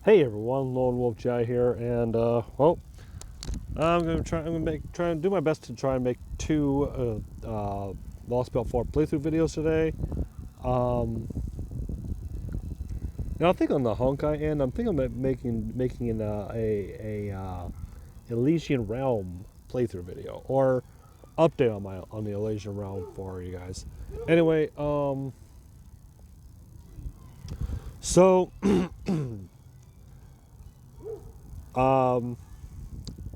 Hey everyone, Lone Wolf Jai here, and well, try and do my best to try and make two Lostbelt 4 playthrough videos today. Um, I think on the Honkai end, I'm thinking about making Elysian Realm playthrough video or update on the Elysian Realm for you guys. Anyway, so um.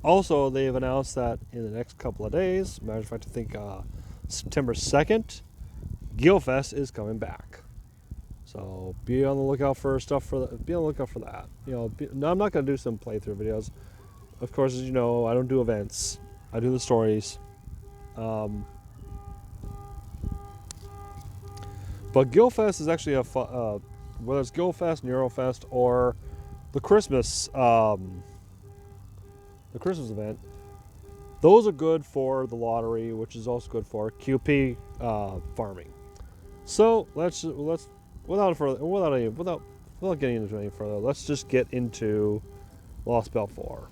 Also, they've announced that in the next couple of days, matter of fact, I think September 2nd, Gilfest is coming back. So be on the lookout for stuff be on the lookout for that. No, I'm not going to do some playthrough videos. Of course, as you know, I don't do events. I do the stories. But Gilfest is actually whether it's Gilfest, Neurofest, or the Christmas event. Those are good for the lottery, which is also good for QP farming. So without getting into any further, let's just get into Lostbelt 4.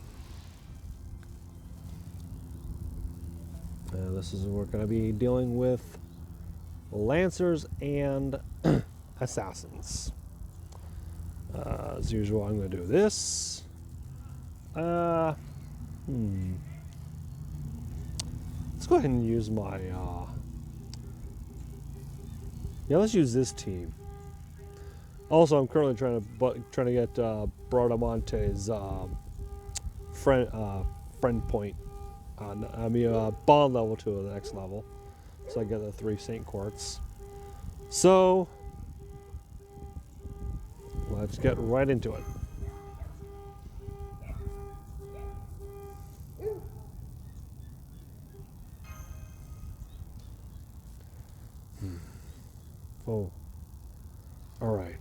This is we're going to be dealing with Lancers and Assassins. As usual, I'm going to do this. Let's go ahead and use my. Let's use this team. Also, I'm currently trying to get Bradamonte's friend point. Bond level to the next level, so I get the 3 Saint Quartz. So let's get right into it. Oh, all right.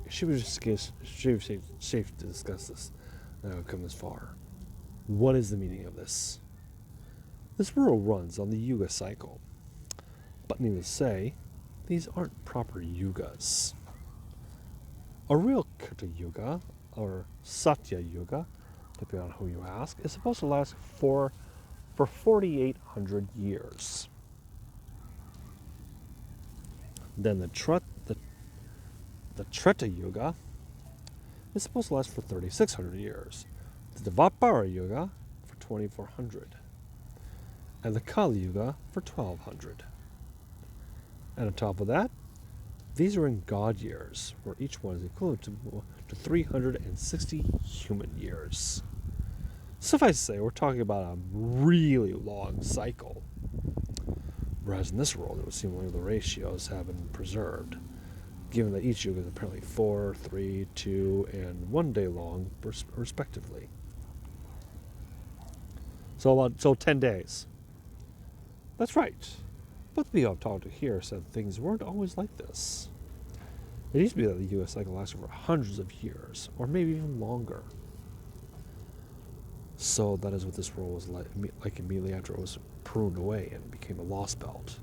Should be safe to discuss this. Now we've come this far. What is the meaning of this? This world runs on the Yuga cycle. But needless to say, these aren't proper Yugas. A real Krita Yuga, or Satya Yuga, depending on who you ask, is supposed to last for 4,800 years. Then the Treta Yuga is supposed to last for 3,600 years. The Dvapara Yuga for 2,400. And the Kali Yuga for 1,200. And on top of that, these are in God years, where each one is equivalent to 360 human years. Suffice to say, we're talking about a really long cycle. Whereas in this world, it would seem like the ratios have been preserved, given that each yuga is apparently 4, 3, 2, and 1 day long, respectively. So 10 days. That's right. But the people I've talked to here said things weren't always like this. It used to be that the Yuga cycle lasted for hundreds of years, or maybe even longer. So that is what this world was like immediately after it was pruned away and became a Lostbelt.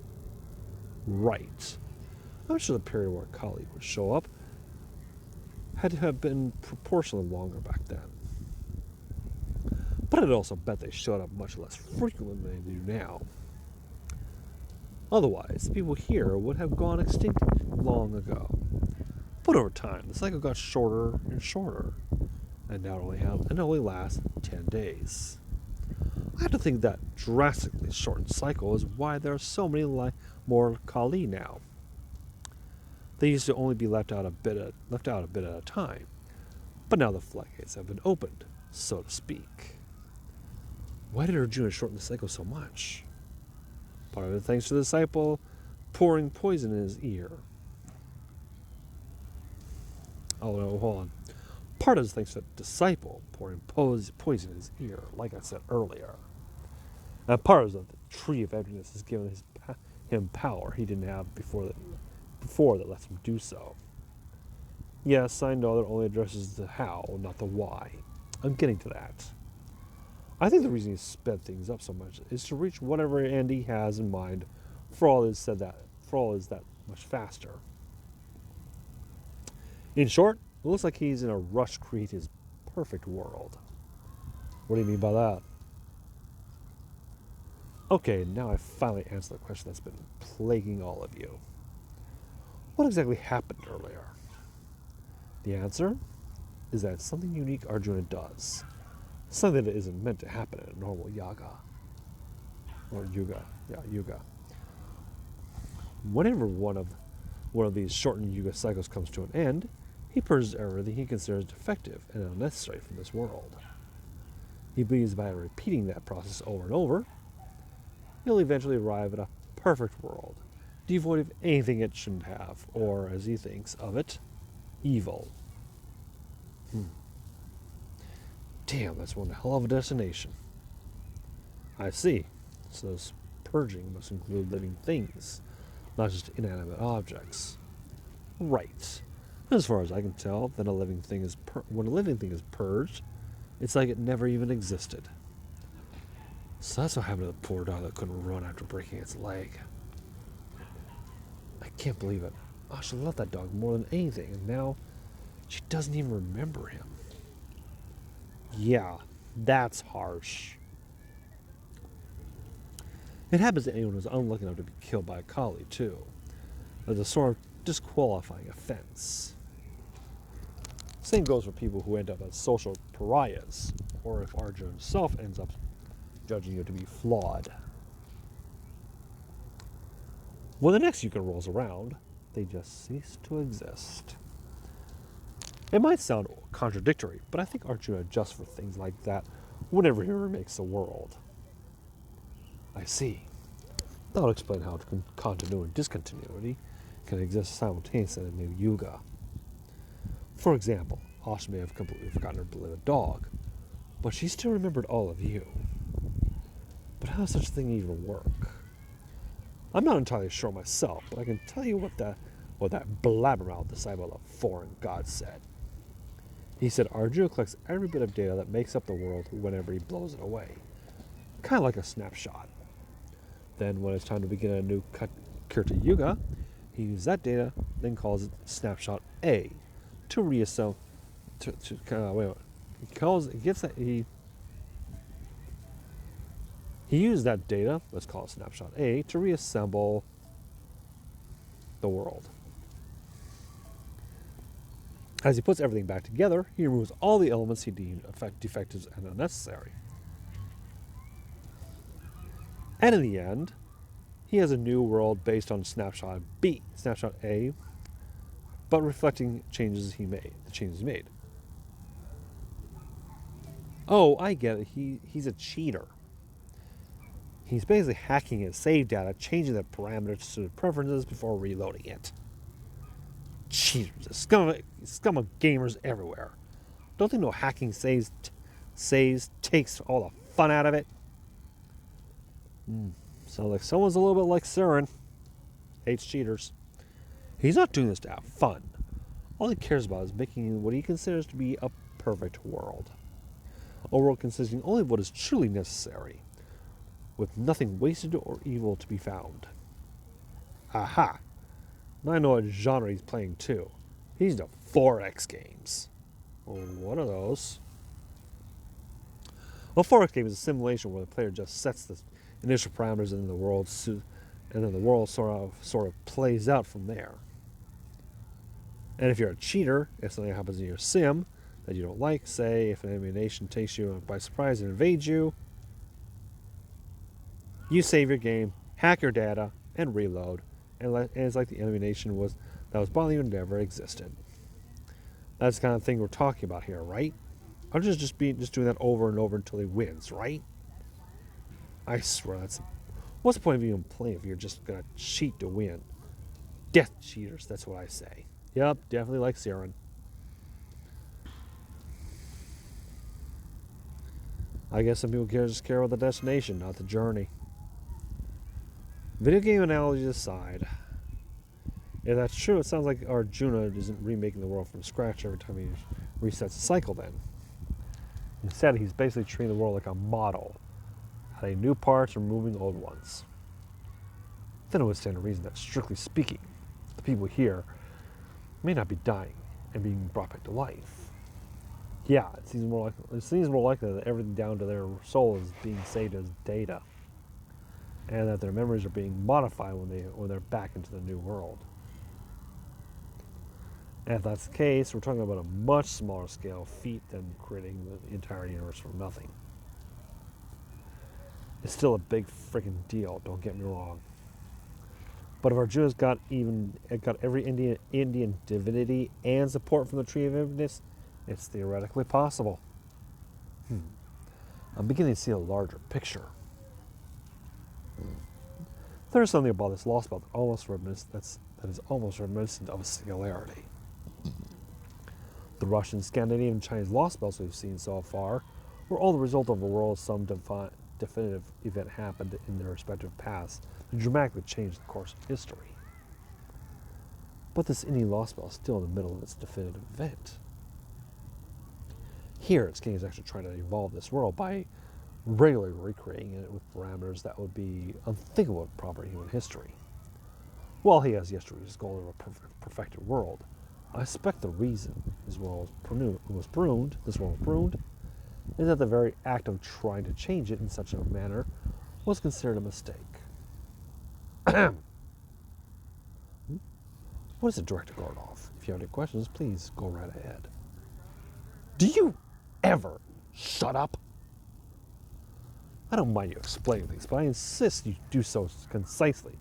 Right. I'm sure the period where Kali would show up had to have been proportionally longer back then. But I'd also bet they showed up much less frequently than they do now. Otherwise, the people here would have gone extinct long ago. But over time, the cycle got shorter and shorter, and now it only lasts 10 days. I have to think that drastically shortened cycle is why there are so many more Kali now. They used to only be left out a bit at a time, but now the floodgates have been opened, so to speak. Why did Arjuna shorten the cycle so much? Part of it thanks to the disciple pouring poison in his ear. Oh no, hold on. Part of it thanks to the disciple pouring poison in his ear, like I said earlier. And part of it the tree of emptiness has given him power he didn't have before that lets him do so. Yes, I know that only addresses the how, not the why. I'm getting to that. I think the reason he sped things up so much is to reach whatever end he has in mind, for all is that much faster. In short, it looks like he's in a rush to create his perfect world. What do you mean by that? Okay, now I finally answered the question that's been plaguing all of you. What exactly happened earlier? The answer is that it's something unique Arjuna does. Something that isn't meant to happen in a normal yaga. Or yuga. Yeah, yuga. Whenever one of these shortened yuga cycles comes to an end, he purges everything he considers defective and unnecessary from this world. He believes by repeating that process over and over, he'll eventually arrive at a perfect world, devoid of anything it shouldn't have, or, as he thinks of it, evil. Damn, that's one hell of a destination. I see. So this purging must include living things, not just inanimate objects. Right. As far as I can tell, when a living thing is purged, it's like it never even existed. So that's what happened to the poor dog that couldn't run after breaking its leg. I can't believe it. Oh, she loved that dog more than anything, and now she doesn't even remember him. Yeah, that's harsh. It happens to anyone who's unlucky enough to be killed by a collie, too. As a sort of disqualifying offense. Same goes for people who end up as social pariahs, or if Arjuna himself ends up judging you to be flawed. When the next yuga rolls around, they just cease to exist. It might sound contradictory, but I think Arjuna adjusts for things like that whenever he remakes the world. I see. That'll explain how continuity and discontinuity can exist simultaneously in a new yuga. For example, Asha may have completely forgotten her beloved dog, but she still remembered all of you. But how does such a thing even work? I'm not entirely sure myself, but I can tell you what that blabbermouth disciple of the foreign god said. He said Arjuna collects every bit of data that makes up the world whenever he blows it away. Kind of like a snapshot. Then when it's time to begin a new Kirti Yuga, he uses that data, then calls it snapshot A to reassemble. He used that data, let's call it snapshot A, to reassemble the world. As he puts everything back together, he removes all the elements he deemed defective and unnecessary. And in the end, he has a new world based on snapshot B, snapshot A, but reflecting the changes he made. Oh, I get it. He's a cheater. He's basically hacking his save data, changing the parameters to the preferences before reloading it. Cheaters, scum of gamers everywhere. Don't they know hacking saves takes all the fun out of it? Sounds like someone's a little bit like Siren. Hates cheaters. He's not doing this to have fun. All he cares about is making what he considers to be a perfect world. A world consisting only of what is truly necessary, with nothing wasted or evil to be found. Aha! Now I know what genre he's playing too. He's into 4X games. Well, one of those. A 4X game is a simulation where the player just sets the initial parameters and then the world sort of plays out from there. And if you're a cheater, if something happens in your sim that you don't like, say if an enemy nation takes you by surprise and invades you, you save your game, hack your data, and reload, and it's like the enemy nation was bothering you never existed. That's the kind of thing we're talking about here, right? I'm just doing that over and over until he wins, right? I swear what's the point of even playing if you're just gonna cheat to win? Death cheaters, that's what I say. Yep, definitely like Siren. I guess some people just care about the destination, not the journey. Video game analogies aside, if that's true, it sounds like Arjuna isn't remaking the world from scratch every time he resets the cycle then. Instead, he's basically treating the world like a model, adding new parts, removing old ones. Then it would stand to reason that, strictly speaking, the people here may not be dying and being brought back to life. Yeah, it seems more likely that everything down to their soul is being saved as data, and that their memories are being modified when they're back into the new world. And if that's the case, we're talking about a much smaller scale feat than creating the entire universe from nothing. It's still a big freaking deal, don't get me wrong. But if Arjuna's got every Indian divinity and support from the Tree of Infiniteness, it's theoretically possible. I'm beginning to see a larger picture. There's something about this Lostbelt that is almost reminiscent of a singularity. The Russian, Scandinavian, Chinese Lostbelts we've seen so far were all the result of a world some definitive event happened in their respective paths to dramatically change the course of history. But this Indian Lostbelt is still in the middle of its definitive event. Here, its king is actually trying to evolve this world by regularly recreating it with parameters that would be unthinkable in proper human history. While he has yet to reach his goal of a perfected world, I suspect the reason this world was pruned, is that the very act of trying to change it in such a manner was considered a mistake. What is the director guard off? If you have any questions, please go right ahead. Do you ever shut up? I don't mind you explaining things, but I insist you do so concisely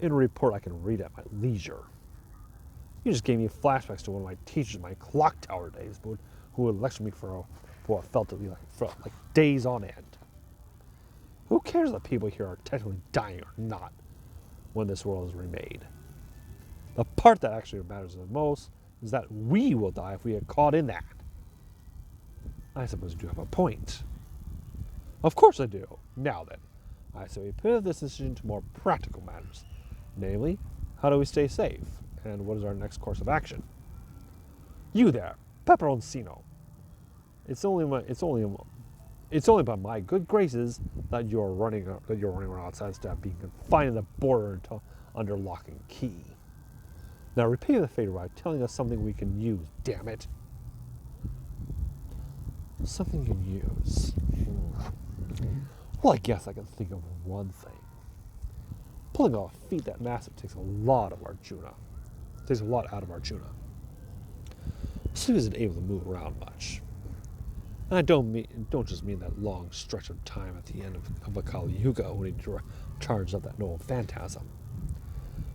in a report I can read at my leisure. You just gave me flashbacks to one of my teachers in my clock tower days, who would lecture me for what felt to be like days on end. Who cares that people here are technically dying or not when this world is remade? The part that actually matters the most is that we will die if we get caught in that. I suppose you do have a point. Of course I do. Now then, I say we pivot this decision to more practical matters. Namely, how do we stay safe? And what is our next course of action? You there, Peperoncino. It's only by my good graces that you're running around outside instead of being confined in the border under lock and key. Now repay the favor by telling us something we can use, damn it. Something you can use. Well, I guess I can think of one thing. Pulling off a feat that massive takes a lot out of Arjuna. So he isn't able to move around much. And I don't just mean that long stretch of time at the end of a Kali Yuga when he charged up that noble phantasm.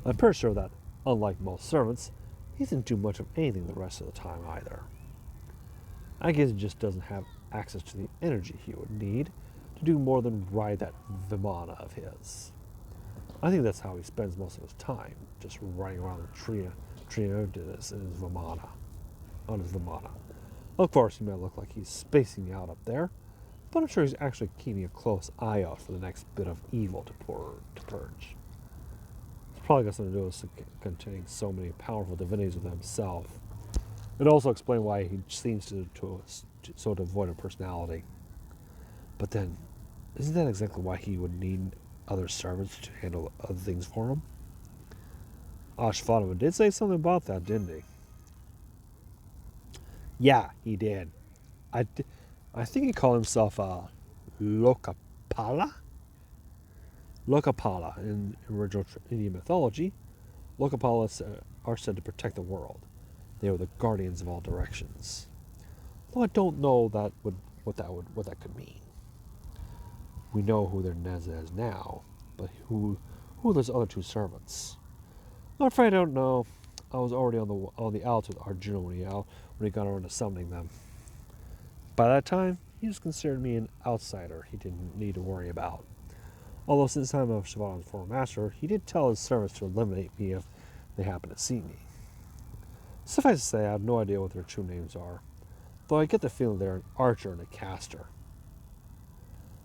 I'm pretty sure that, unlike most servants, he doesn't do much of anything the rest of the time either. I guess he just doesn't have access to the energy he would need to do more than ride that Vimana of his. I think that's how he spends most of his time, just riding around the Triodinus in his Vimana. On his Vimana. Of course, he may look like he's spacing out up there, but I'm sure he's actually keeping a close eye out for the next bit of evil to purge. It's probably got something to do with containing so many powerful divinities within himself. It also explains why he seems to so devoid of personality. But then, isn't that exactly why he would need other servants to handle other things for him? Ashvatthama did say something about that, didn't he? Yeah, he did. I think he called himself Lokapala. Lokapala, in original Indian mythology, Lokapalas are said to protect the world. They are the guardians of all directions. Though I don't know what that could mean. We know who their Neza is now, but who are those other two servants? I'm afraid I don't know. I was already on the outs with Arjuna when he got around to summoning them. By that time, he just considered me an outsider he didn't need to worry about. Although since the time of Shavadan's former master, he did tell his servants to eliminate me if they happened to see me. Suffice to say, I have no idea what their true names are, though I get the feeling they're an archer and a caster.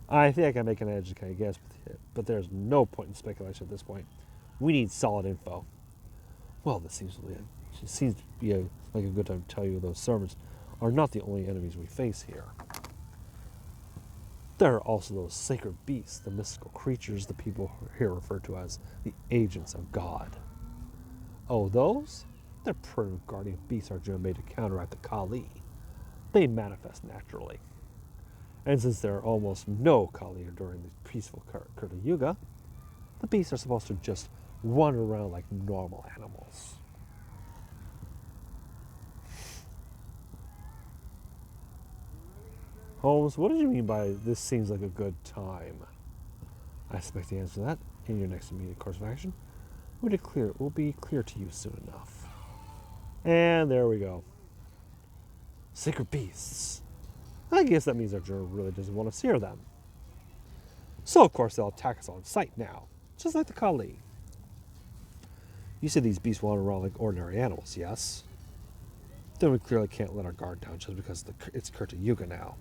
I think I can make an educated guess, but there's no point in speculation at this point. We need solid info. Well, this seems to be like a good time to tell you those servants are not the only enemies we face here. There are also those sacred beasts, the mystical creatures the people here refer to as the agents of God. Oh, those? They're primitive guardian beasts Arjuna made to counteract the Kali. they manifest naturally. And since there are almost no Kali during the peaceful Krita Yuga, the beasts are supposed to just wander around like normal animals. Holmes, what did you mean by this seems like a good time? I expect the answer to that in your next immediate course of action. Will be clear to you soon enough. And there we go. Sacred beasts. I guess that means our general really doesn't want to sear them. So of course they'll attack us on sight now, just like the Kali. You said these beasts wander around like ordinary animals, yes? Then we clearly can't let our guard down just because it's Krita Yuga now.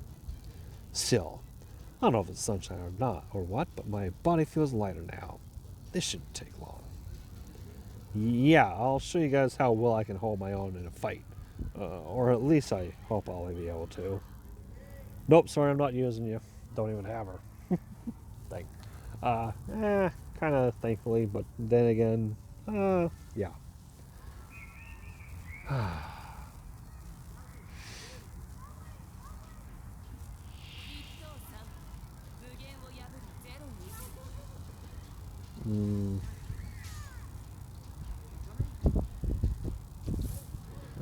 Still, I don't know if it's sunshine or not, or what, but my body feels lighter now. This shouldn't take long. Yeah, I'll show you guys how well I can hold my own in a fight. Or at least I hope I'll be able to. Nope, sorry, I'm not using you. Don't even have her. Thing. Kind of thankfully, but then again, yeah.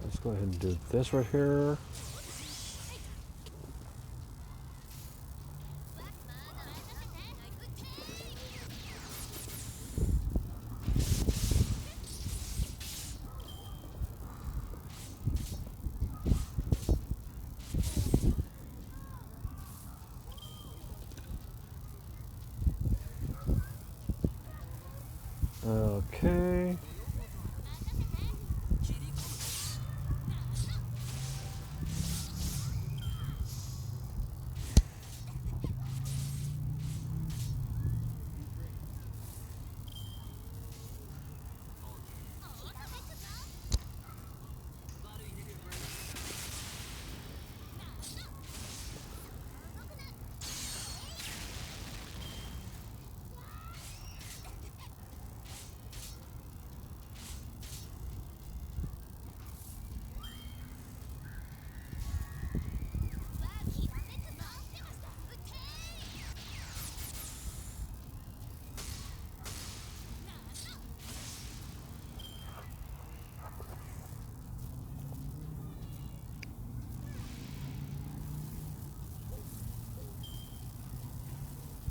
Let's go ahead and do this right here. Okay.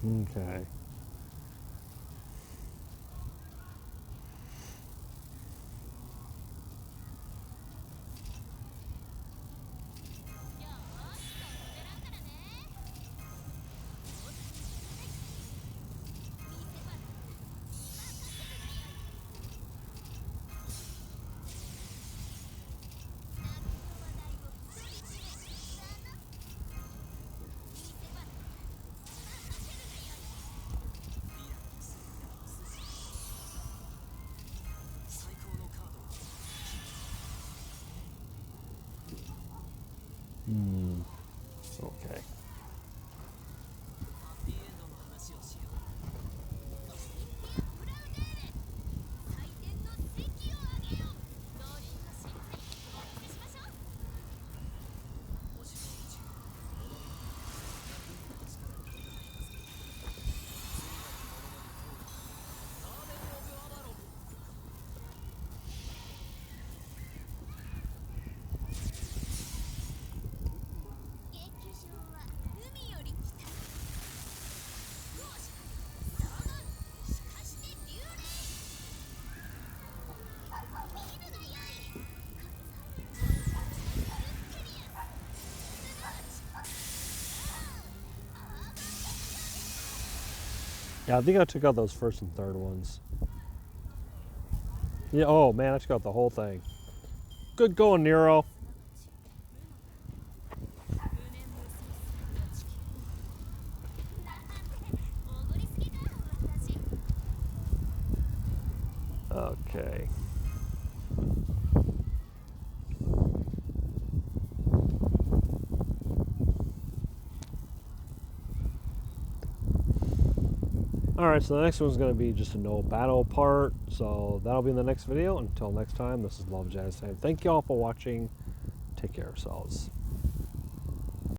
Okay. Okay. Yeah, I think I took out those first and third ones. Yeah, oh man, I took out the whole thing. Good going, Nero. Okay. Alright, so the next one's going to be just a no battle part, so that'll be in the next video. Until next time, this is Love Jazz Time. Thank you all for watching. Take care of yourselves.